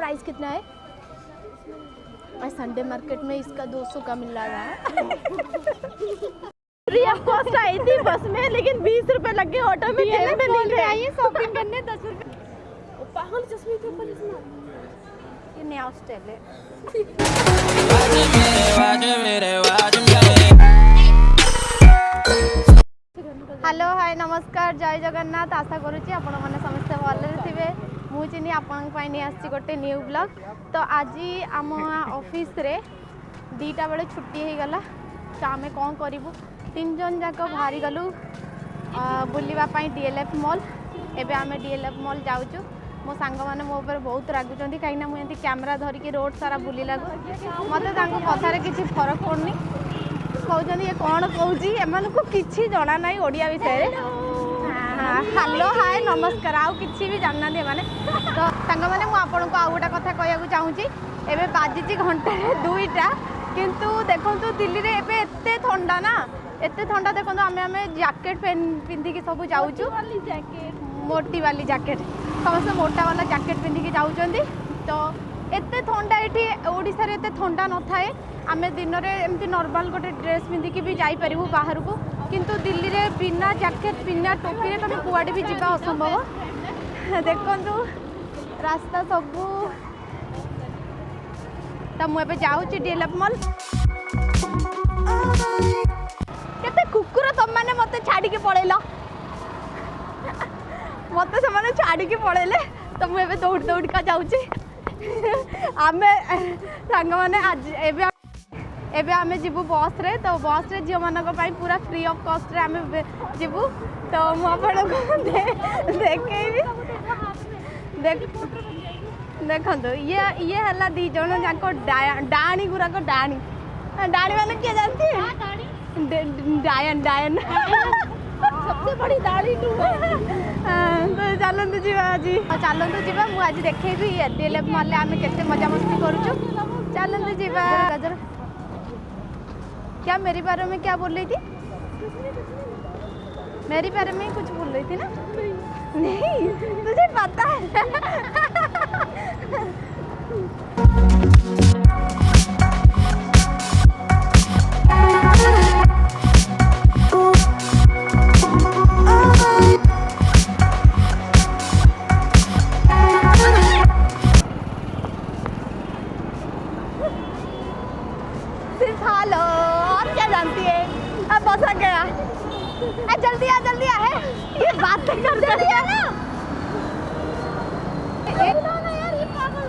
Price कितना है? Sunday market में इसका 200 का मिल रहा है। फ्री ऑफ कॉस्ट आई थी बस में, लेकिन 20 रुपए लग गए ऑटो में। आइए शॉपिंग करने 10 रुपए। पागल चश्मे के ऊपर ये नया स्टाइल है। हेलो हाय नमस्कार जय जगन्नाथ। आशा करुँची आपण मैंने समस्ते भलरे थे। मुझे नहीं आसी गोटे न्यू ब्लॉग। तो आज आम ऑफिस रे 2टा बेले छुट्टी हो गला। तो आम कौन करूँ 3 जन जाक बाहरी गलु बुलवाई डीएलएफ मॉल। एबे आम डीएलएफ मॉल जाऊँ। मो सांग मैंने मो ऊपर बहुत रागुंट कहीं मुझे कैमेरा धरिकी रोड सारा बुलला मत कथार किसी फरक पड़नी। कहते ये कौन कौच एम को किसी जना ना ओडिया विषय। हेलो हाय नमस्कार आउ कि भी जानना मैंने। तो सांग मैंने मुझे आउ गोटे कथा कहूँ चाहूँगी। एवं बाजी घंटे 2टा किंतु देखो दिल्ली में एवं एत ठंडा ना एत ठंडा। देखो आम जैकेट पिंधिकी सब जाऊँ। मोटी वाली जैकेट समस्त मोटा वाला जैकेट पिंधिकी जाऊँगी। तो एत ठंडा ये ओडिशा रे एत ठंडा न थाए। आम दिन में एमती नॉर्मल गोटे ड्रेस पिंधिकी भी जापर बाहर को। किंतु दिल्ली रे बिना जैकेट बिना टोपी तुम कुआडे भी जावा असंभव। देखु रास्ता सबू। तो मुझे जाऊँगी डीएलएफ मॉल। केते कुकुर तुम मैंने मत छाड़ी पलैल मत से छाड़ी पलैले। तो मुझे दौड़ दौड़का जाऊँगी। आम सांग मैंने आज एबे आमे जीवु बस रे। तो बस रे झील मानक पूरा फ्री ऑफ कॉस्ट रे आमे जीवु। तो मुझे देखो ये है 2 जन जाक डाणी गुराक डाणी डाणी मैंने किए जानती है? डायन डायन सबसे बड़ी दाढ़ी। तो चलतु जीवा आज चलतु जीवा मुझे आज देखेबी डीएलएफ मॉल आम केते मजा मस्ती करूँ। चलतु जीवा। क्या मेरे बारे में क्या बोल रही थी? मेरे बारे में कुछ बोल रही थी ना? नहीं तुझे पता है। सिर्फ हालो और क्या जानती है? अब बस आ गया। जल्दी आ है। ये बात कर जल्दी आ ना। ना यार ये पागल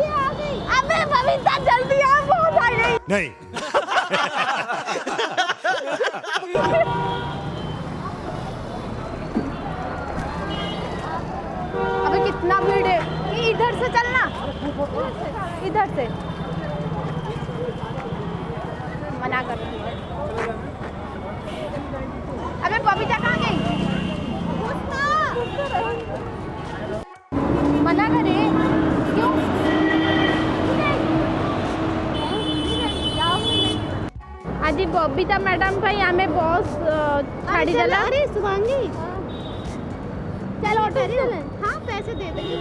ये आ गई। अबे बबीता जल्दी आ बहुत आ गई। नहीं अबे कितना भीड़ है। इधर से चलना इधर से मना कर रही है। अबे बबीता कहाँ गई? मना करे क्यों? आज बबीता मैडम भाई आमे बस छाड़ी देला। अरे सुभांगी चल ऑटो चल। हाँ पैसे दे देंगे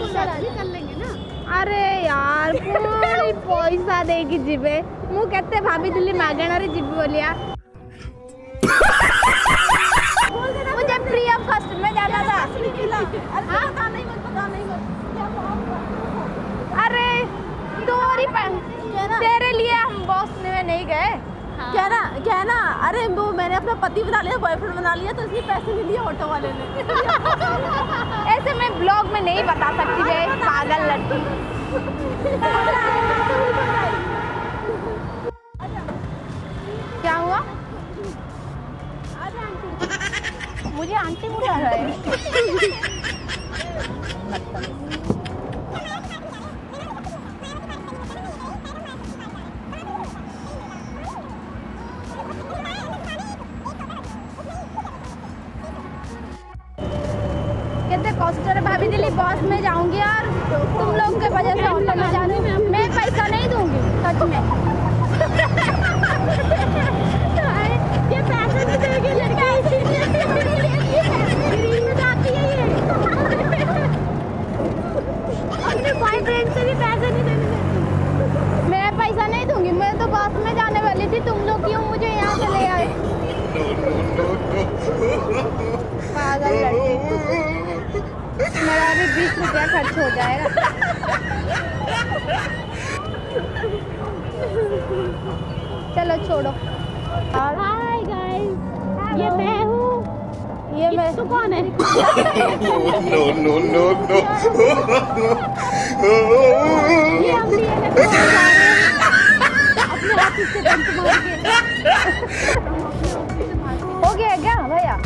कर लेंगे ना। अरे यार पूरी पैसा देगी जीवे मु केते भाभी दिल्ली मागणार जीवी बोलिया। मुझे फ्री ऑफ कॉस्ट में जाना था। अरे तेरे लिए हम बस में नहीं गए। क्या ना अरे वो मैंने अपना पति बना लिया बॉयफ्रेंड बना लिया तो इसलिए पैसे नहीं लिए ऑटो वाले ने। ऐसे मैं ब्लॉग में नहीं बता सकती है पागल लड़की। क्या हुआ? मुझे आंटी बुला रहा है। कितने कष्ट भाभी दिल्ली बस में जाऊंगी और तुम लोग के वजह से ऑटो में जाने में मैं पैसा नहीं दूंगी सच में। ये पैसे नहीं देगी अपने बॉयफ्रेंड से भी पैसे नहीं 20 रुपया खर्च हो जाएगा। चलो छोड़ो। हाय गाइस, ये मैं हूँ। ये मैं तू कौन है? No, no, no, no. ये हम DLF को जा रहे हैं अपने ऑफिस से बंक मार के। हो गया क्या भैया?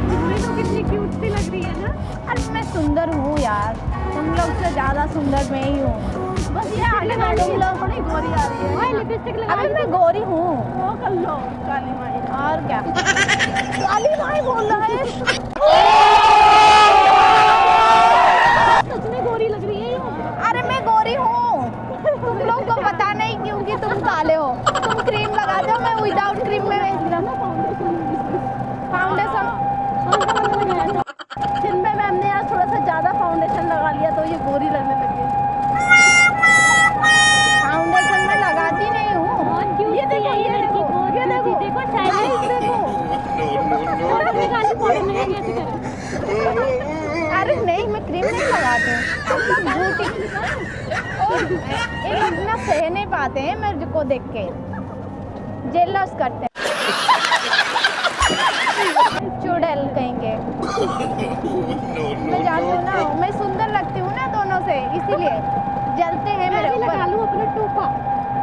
इसमें तो कितनी क्यूट सी लग रही है ना। अरे मैं सुंदर हूँ यार, तुम लोग से ज्यादा सुंदर मैं ही हूँ। बस ये आगे तुम तुम लोग थोड़ी गोरी आ रही है। भाई लिपस्टिक लगा। अबे मैं गोरी हूँ। वो कर लो काली माई। और क्या? काली माई बोल रहा है। सच में गोरी लग रही है ये। अरे मैं गोरी हूँ, तुम लोग को पता नहीं क्योंकि तुम काले हो। तुम क्रीम लगाते हो, मैं विदाउट क्रीम में फाउंडेशन। जिनमें मैम ने यार थोड़ा सा ज्यादा फाउंडेशन लगा लिया तो ये गोरी लगने लगी। फाउंडेशन में लगाती नहीं हूँ। ये देखो ये देखो ये देखो देखो साइलेंस देखो। अरे नहीं, मैं क्रीम नहीं लगाती हूँ। तुम लोग झूठी। ये लोग ना सह नहीं पाते हैं मेरे को देख के, जेलस करते हैं। चुड़ैल कहेंगे। मैं जानती हूँ ना, मैं सुंदर लगती हूँ ना दोनों से, इसीलिए जलते हैं मेरे ऊपर। लगा लूं अपना टोपा।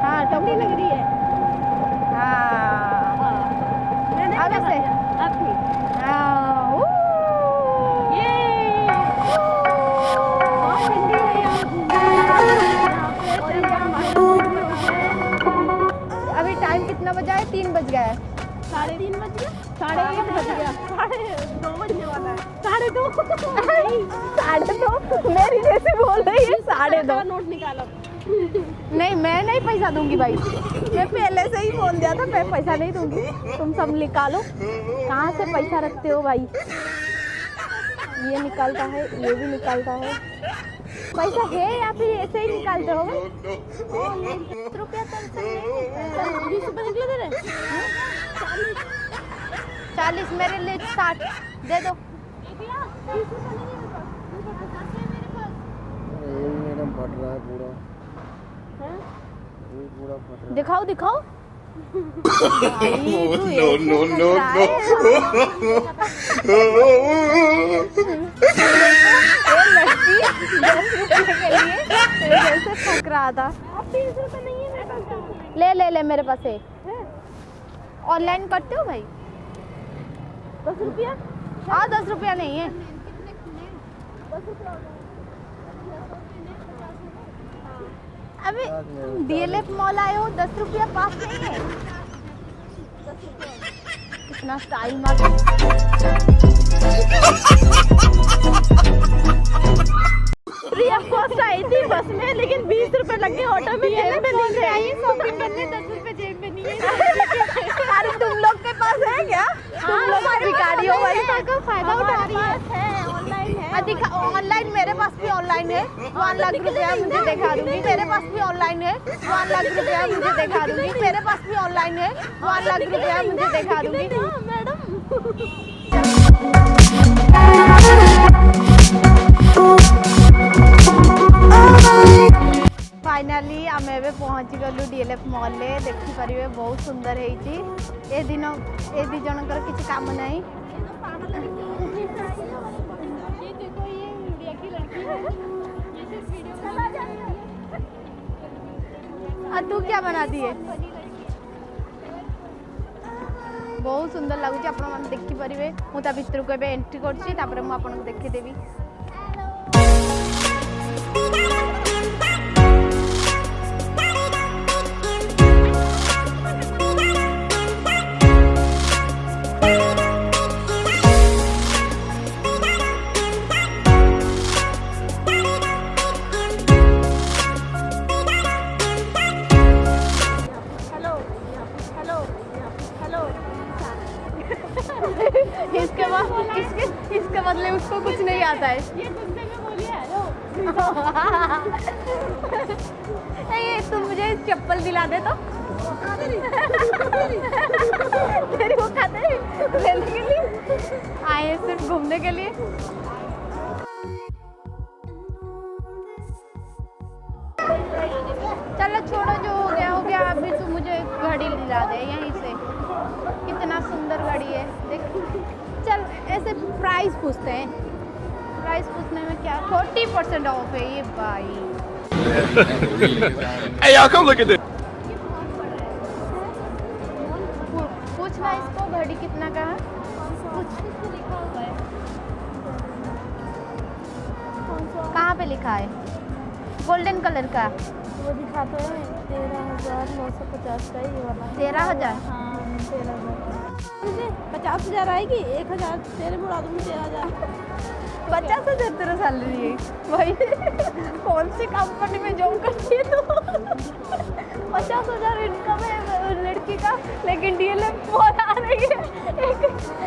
हाँ टोपी लग रही है। हाँ मैंने अब ऐसे? अब भी हाँ, ये बहुत ठंडी है यहाँ। अभी टाइम कितना बजा है? 3 बज गया है। 3:30 बज गया। 1:30 बज गया। 2:30 बजने वाला है। 2:30 2:30 मेरी जैसे बोल रही है। 2:30 नोट निकालो। नहीं, मैं नहीं पैसा दूंगी भाई। मैं पहले से ही बोल दिया था, मैं पैसा नहीं दूंगी। तुम सब निकालो, कहाँ से पैसा रखते हो भाई? ये निकालता है, ये भी निकालता है। पैसा है या फिर ऐसे ही निकालते हो? 20 रुपया तो 20 रुपये निकले दे रहे। 40 मेरे लिए 60 दे दो। मैडम फट रहा है पूरा। ये पूरा फट रहा दिखाओ दिखाओ। No, no, no, no. ये लड़की 10 रुपये के लिए जैसे थक रहा था। अब 30 रुपये नहीं है मेरे पास। ले ले ले, मेरे पास है। ऑनलाइन करते हो भाई? 10 रुपया। हाँ 10 रुपया नहीं है। 10 रुपया। अभी DLF मॉल आए हो, 10 रुपया पास नहीं है। इतना स्टाइल मार। प्रिया फर्स्ट आई थी बस में, लेकिन 20 रुपए लग गए ऑटो में। जेब में नहीं है, शॉपिंग करने 10 रुपए जेब में नहीं है। अरे तुम लोग के पास है क्या? तुम लोग भिखारी हो भाई। फायदा उठा रही है। ऑनलाइन है। ऑनलाइन मेरे पास भी ऑनलाइन है। 1 लाख रुपया मुझे दिखा दूंगी। मेरे पास भी ऑनलाइन है। 1 लाख रुपया मुझे दिखा दूंगी। मेरे पास भी ऑनलाइन है। 1 लाख रुपया मुझे दिखा दूंगी। मैडम फाइनाली आम ए पहुँची गलु DLF मॉल रे। देखी पारे बहुत सुंदर है। ए दिन ए दी जनकर किसी काम नहीं। तू क्या बना दिए? बहुत सुंदर लगुच। आप देखी पारे। मुझे भितर को एंट्री कर देखीदेवी। इसके बदले उसको कुछ नहीं आता है। ये गुस्से में बोली हेलो। ये तुम मुझे चप्पल दिला दे तो। तेरी वो खाते हैं लेने के लिए आए हैं सिर्फ घूमने के लिए। चलो छोड़ो, जो हो गया। अभी तू मुझे एक घड़ी दिला दे यहीं से। कितना सुंदर घड़ी है देख। चल ऐसे प्राइस पूछते हैं। प्राइस पूछने में क्या 40% ऑफ है ये भाई। Hey, y'all, come look at this. पूछना इसको घड़ी कितना का है। कहाँ पे लिखा है? गोल्डन कलर का वो दिखाते हैं 13,950 का ही वाला। 13,000। हाँ 13,000 मुझे 50,000 आएगी। 1,000 तेरे मुड़ा दूँगी 13,000। 50,000 तेरा सैलरी है भाई। कौन सी कंपनी में जॉब करती है तू? 50,000 इनकम है लड़की का, लेकिन डीएलएफ बहुत आ रही है।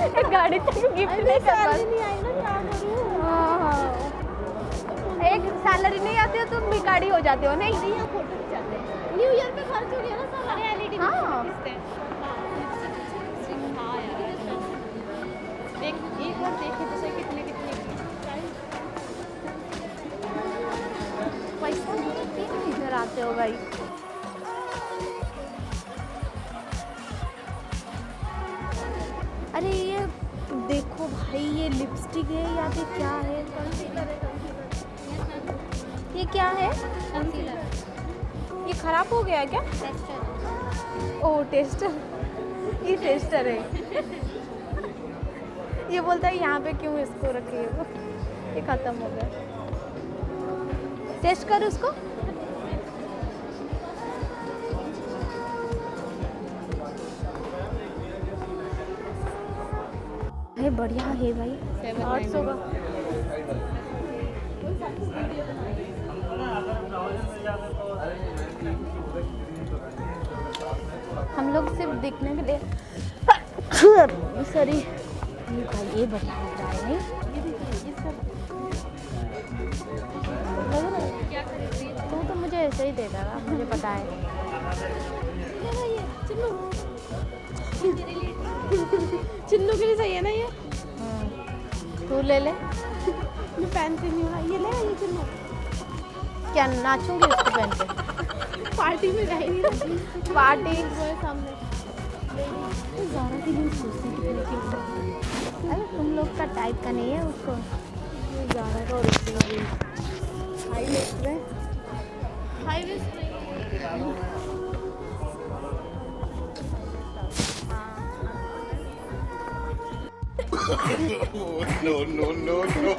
एक गाड़ी तक गिफ्ट नहीं कर पा नहीं आई ना, क्या करूँ? हाँ। एक सैलरी नहीं आती है, तुम भिखारी हो जाते हो नहीं? फोटो खिंचाते हैं। न्यू ईयर पे खर्च हो गया ना सारा। अरे एलईडी हाँ। एक बार देखे तो सही कितने पैसा इधर आते हो भाई। अरे ये देखो भाई, ये लिपस्टिक है या फिर क्या है? ये क्या है? ये खराब हो गया है क्या? ओह टेस्टर। ये टेस्टर है। ये बोलता है यहाँ पे क्यों इसको रखे हो? ये खत्म हो गया। टेस्ट कर उसको। है बढ़िया है भाई। 800 का। हम लोग सिर्फ देखने के लिए सॉरी। ये बढ़िया लग रहा है नहीं? तू तो मुझे ऐसे ही दे देगा, मुझे पता है। चिन्नू के लिए सही है ना ये? तू ले ले। मैं पहनती नहीं हूँ। ये ले ये चिन्नू। क्या नाचूंगी इसको पहन के? पार्टी में जाएंगे। पार्टी सामने ज़्यादा की नहीं सोचती। अरे तुम लोग का टाइप का नहीं है उसको। ज़्यादा का हाई वेस्ट में। High waist No, no, no, no.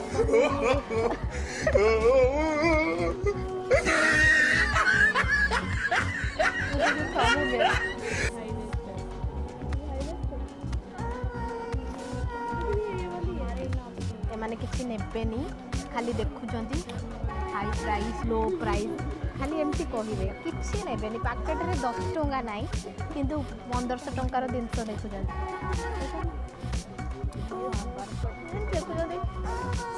एमाने किसी नेबेनी, खाली देखुचंती हाई प्राइस लो प्राइस खाली एमती कहले किसी नेबेनी। पैकेट रे 10 टंका नाई किंतु 1500 टंकार जिनस देखुचंती। देखुचंती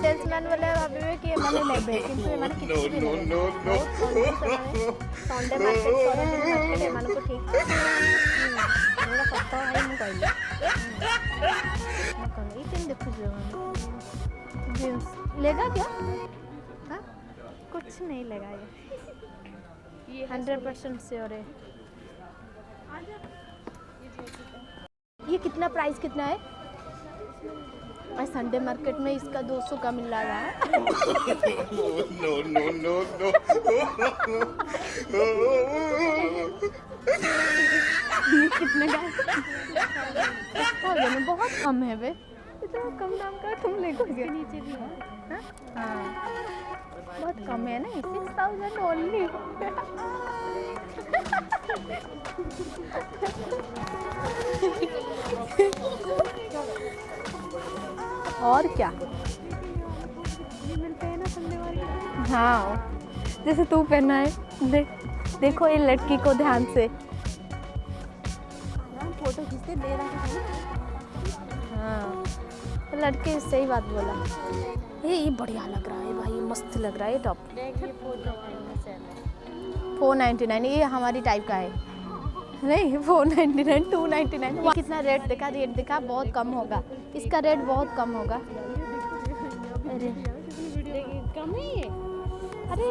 सेल्समैन वाले भाबे कि एमाने नेबे किंतु एमाने किसी भी No, नेबे। no, no. Sunday market market एमान को ठीक मोर सप्ताह है मु कहली। मैं कहली इतने देखु जींस लेगा क्या? हाँ कुछ नहीं लेगा ये 100% श्योर है। ये कितना प्राइस कितना है? और संडे मार्केट में इसका 200 का मिल रहा है। No, no, no, no. ये कितने का है? बहुत कम है बे। इतना कम दाम का तुम ले गए? नीचे भी है। हाँ बहुत कम है ना। 6,000 ओनली। और क्या मिलते हैं ना संडे वाले। हाँ जैसे तू पहना है देखो ये लड़की को ध्यान से। फोटो खींचते दे रहा है। हाँ तो लड़के सही बात बोला। ये बढ़िया लग रहा है भाई, मस्त लग रहा है ये टॉप। 499 ये हमारी टाइप का है। नहीं 499 299 कितना रेट देखा बहुत कम होगा, इसका रेट बहुत कम होगा। अरे कम है ये। अरे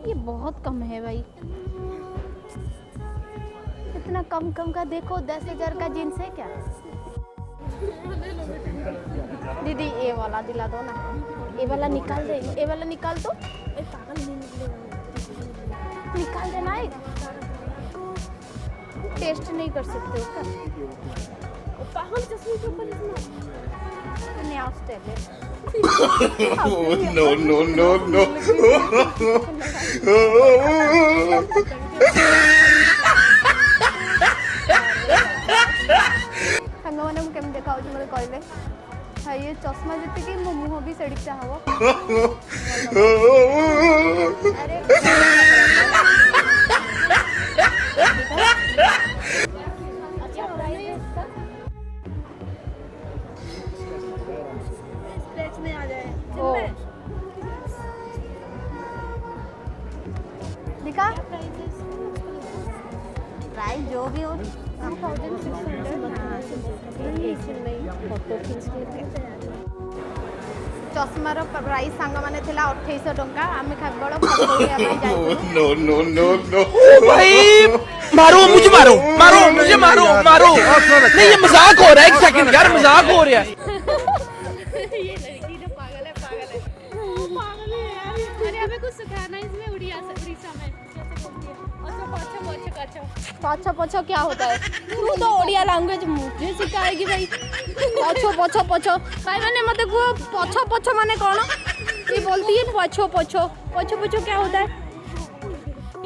ये बहुत कम है भाई, इतना कम का देखो 10,000 का जीन्स है क्या? दीदी ये वाला दिला दो ना, ये वाला निकाल दे, ये वाला निकाल दो, निकाल देना है, टेस्ट नहीं कर सकते उसका। पागल चश्मे के ऊपर नया स्टाइल है। Oh, no, no, no, no. ସାଙ୍ଗମାନେ ମୁଁ କେମିତି ଦେଖାଉଛି ମୋତେ କହିବେ। ये चश्मा जीते कि मो मुह भी सेड़ी चाहब। अरे स्क्रैच में आ जाए। ओ दिखा प्राइस जो भी हो 1600 चश्मार प्राइस सांग माने थिला 2800 टंका। आमे केवल फोटो उठेया ପାଇଁ Oh, जाइतु। no, no, no, no. भाई मारो मुझे, मारो नहीं ये मजाक हो रहा है, एक सेकंड यार मजाक हो रहा है। ये लड़की तो पागल है। पागल है यार। अरे हमें कुछ सिखाना है इसमें उड़िया उड़ीसा में कैसे बोलती है। अच्छा पछो क्या होता है? तू तो ओडिया लैंग्वेज मुझे सिखाएगी भाई। पछो भाई मैंने मत को पछो माने कौन? ये बोलती है पछो क्या होता है?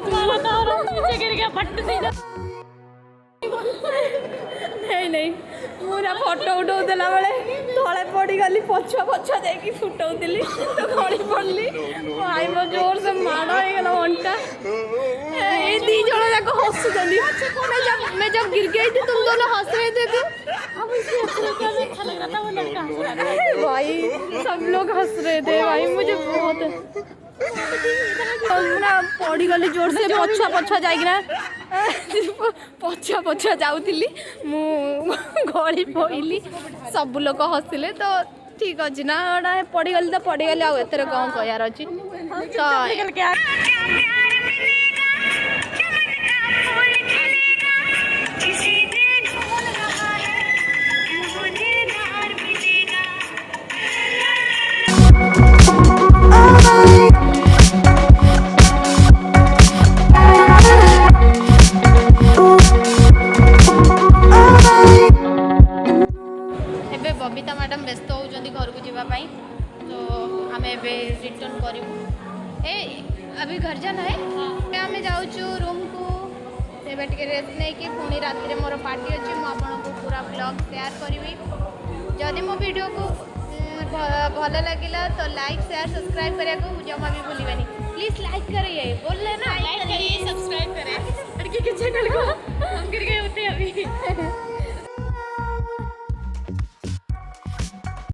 नीचे गिर गया फट सीधा। नहीं पूरा फोटो उठाउला बेले तले पड़ी गली पछो देखी फुटाउली तो गली पड़ली। भाई मो जोर से माड़ हो गला अंटा। ये दी जण जाक हंसुचली। मैं जब गिर गई थी तुम दोनों हंस रहे थे। अब इससे अच्छा लग रहा था वो लड़का। भाई सब लोग हंस रहे थे भाई, मुझे बहुत पूरा पड़ी गली जोर से पछा जाइना पछा जाऊली मु गली पड़ली सब लोग हसिले। तो ठीक अच्छे ना पड़गली तो पड़गली आउ एतर कौन कहार अच्छी तो बबीता मैडम व्यस्त होती घर को जावाई, तो आम रिटर्न करूँ। अभी घर जाना है, आम जाऊँ रूम को टे रेस्ट नहीं कि पुणी राति मोर पार्टी अच्छी मुझे पूरा ब्लॉग शेयर करी। जदि मो वीडियो को भल लगे तो लाइक शेयर सब्सक्राइब करने को जमा भी भूलिए। प्लीज लाइक करिए, बोल ना लाइक करिए सब्सक्राइब करें। लड़की के चैनल को हम गिर गए होते अभी।